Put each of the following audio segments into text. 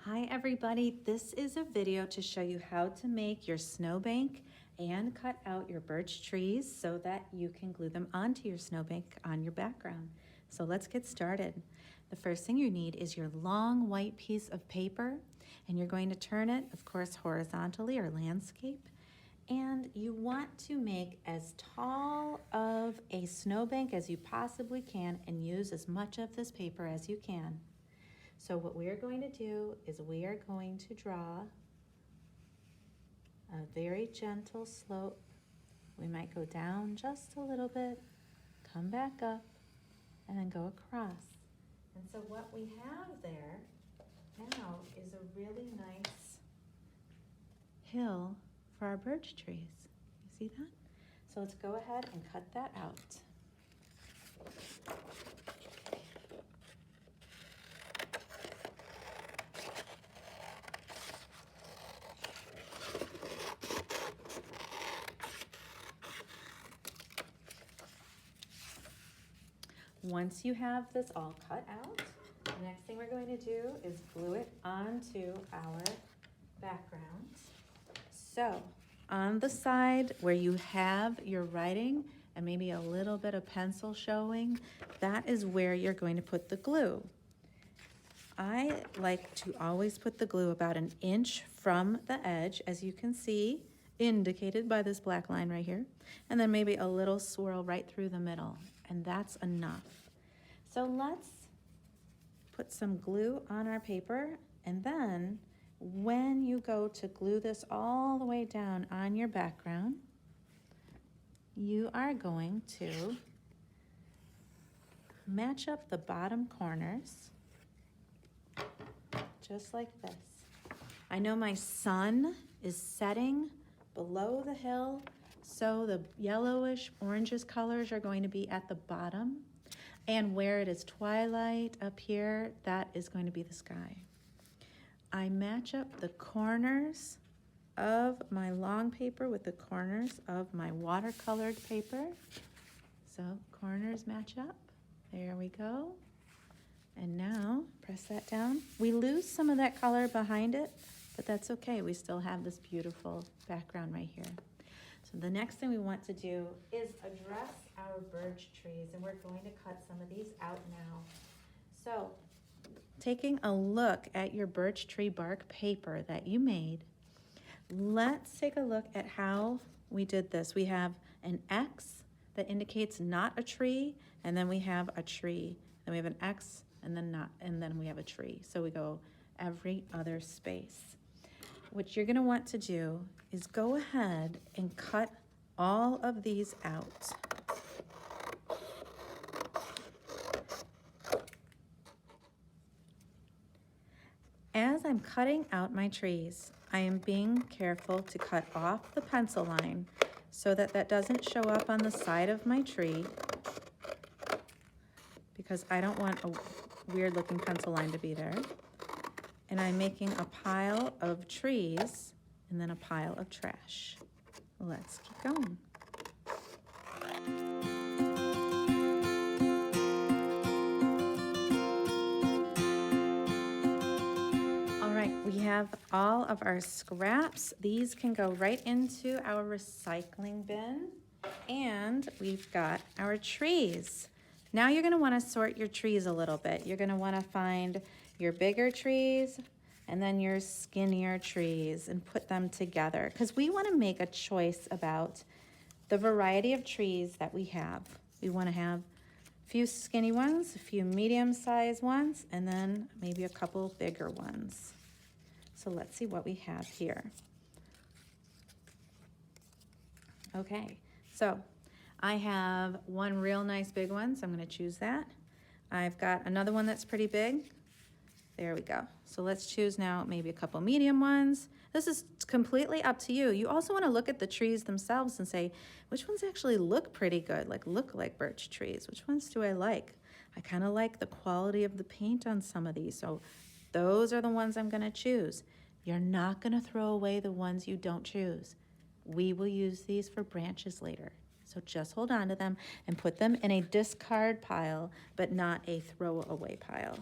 Hi everybody, this is a video to show you how to make your snowbank and cut out your birch trees so that you can glue them onto your snowbank on your background. So let's get started. The first thing you need is your long white piece of paper, and you're going to turn it, of course, horizontally or landscape. And you want to make as tall of a snowbank as you possibly can and use as much of this paper as you can. So what we are going to do is we are going to draw a very gentle slope. We might go down just a little bit, come back up, and then go across. And so what we have there now is a really nice hill for our birch trees. You see that? So let's go ahead and cut that out. Once you have this all cut out, the next thing we're going to do is glue it onto our background. So on the side where you have your writing and maybe a little bit of pencil showing, that is where you're going to put the glue. I like to always put the glue about 1 inch from the edge, as you can see, indicated by this black line right here, and then maybe a little swirl right through the middle, and that's enough. So let's put some glue on our paper, and then when you go to glue this all the way down on your background, you are going to match up the bottom corners just like this. I know my sun is setting below the hill, so the yellowish orangish colors are going to be at the bottom, and where it is twilight up here, that is going to be the sky. I match up the corners of my long paper with the corners of my watercolored paper. So corners match up. There we go. And now press that down. We lose some of that color behind it, but that's okay. We still have this beautiful background right here. So the next thing we want to do is address our birch trees, and we're going to cut some of these out now. So taking a look at your birch tree bark paper that you made, let's take a look at how we did this. We have an X that indicates not a tree, and then we have a tree. Then we have an X, and then not, and then we have a tree. So we go every other space. What you're gonna want to do is go ahead and cut all of these out. As I'm cutting out my trees, I am being careful to cut off the pencil line so that that doesn't show up on the side of my tree, because I don't want a weird looking pencil line to be there. And I'm making a pile of trees and then a pile of trash. Let's keep going. All right, we have all of our scraps. These can go right into our recycling bin. And we've got our trees. Now you're gonna wanna sort your trees a little bit. You're gonna wanna find your bigger trees and then your skinnier trees and put them together, because we wanna make a choice about the variety of trees that we have. We wanna have a few skinny ones, a few medium-sized ones, and then maybe a couple bigger ones. So let's see what we have here. Okay, so I have one real nice big one, so I'm gonna choose that. I've got another one that's pretty big. There we go. So let's choose now maybe a couple medium ones. This is completely up to you. You also wanna look at the trees themselves and say, which ones actually look pretty good, like look like birch trees? Which ones do I like? I kinda like the quality of the paint on some of these, so those are the ones I'm gonna choose. You're not gonna throw away the ones you don't choose. We will use these for branches later. So just hold on to them and put them in a discard pile, but not a throw away pile.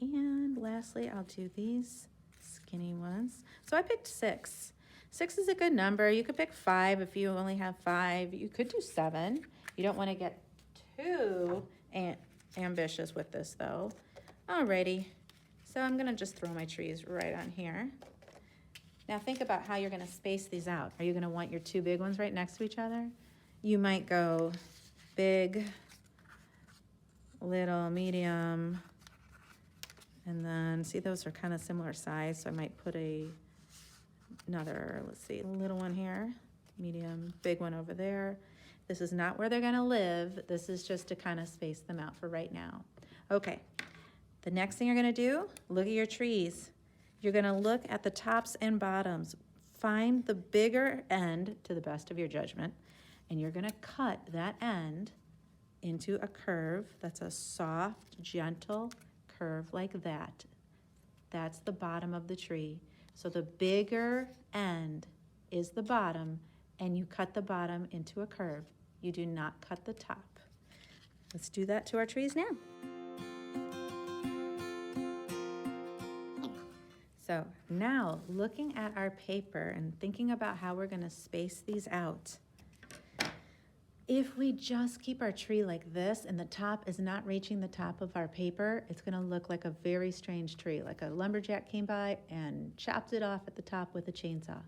And lastly, I'll do these skinny ones. So I picked 6. 6 is a good number. You could pick 5 if you only have 5. You could do 7. You don't want to get too ambitious with this though. Alrighty, so I'm gonna just throw my trees right on here. Now think about how you're gonna space these out. Are you gonna want your 2 big ones right next to each other? You might go big, little, medium, and then see those are kind of similar size, so I might put another, let's see, little one here, medium, big one over there. This is not where they're gonna live. This is just to kind of space them out for right now. Okay, the next thing you're gonna do, look at your trees. You're gonna look at the tops and bottoms. Find the bigger end to the best of your judgment, and you're gonna cut that end into a curve that's a soft, gentle curve like that. That's the bottom of the tree. So the bigger end is the bottom, and you cut the bottom into a curve. You do not cut the top. Let's do that to our trees now. So now, looking at our paper and thinking about how we're gonna space these out. If we just keep our tree like this and the top is not reaching the top of our paper, it's gonna look like a very strange tree, like a lumberjack came by and chopped it off at the top with a chainsaw.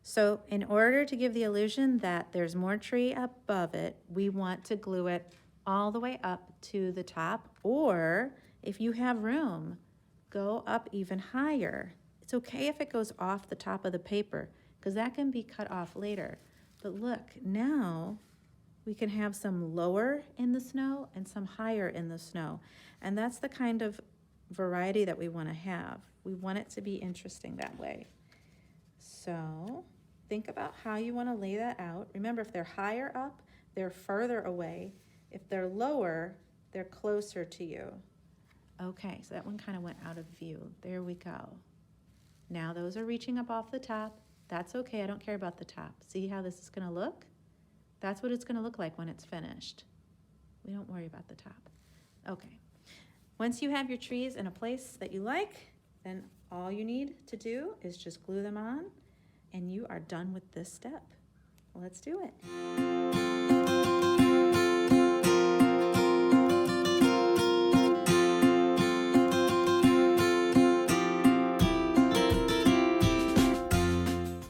So in order to give the illusion that there's more tree above it, we want to glue it all the way up to the top, or if you have room, go up even higher. It's okay if it goes off the top of the paper, because that can be cut off later. But look, now we can have some lower in the snow and some higher in the snow. And that's the kind of variety that we want to have. We want it to be interesting that way. So think about how you want to lay that out. Remember, if they're higher up, they're further away. If they're lower, they're closer to you. Okay, so that one kind of went out of view. There we go. Now those are reaching up off the top. That's okay, I don't care about the top. See how this is gonna look? That's what it's gonna look like when it's finished. We don't worry about the top. Okay, once you have your trees in a place that you like, then all you need to do is just glue them on, and you are done with this step. Let's do it.